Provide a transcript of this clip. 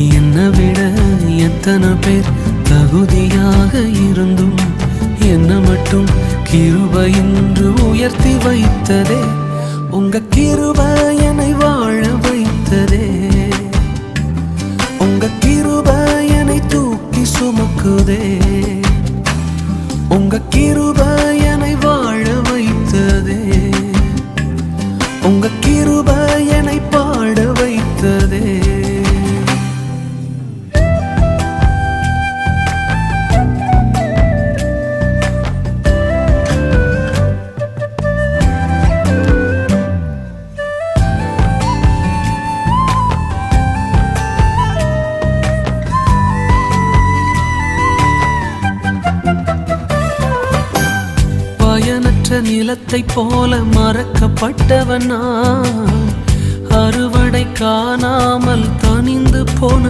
என்னை விட எத்தனை பேர் தகுதியாக இருந்தும் என்ன மட்டும் கிருபை என்று உயர்த்தி வைத்ததே. உங்க கிருபை என்னை வாழ வைத்ததே. உங்க கிருபை என்னை தூக்கி சுமக்குதே. உங்க கிருபை என்னை வாழ வைத்ததே. உங்க கிருபை என்னை பாட வைத்ததே. பயனற்ற நிலத்தை போல மறக்கப்பட்டவன் நான், அறுவடை காணாமல் தனிந்து போன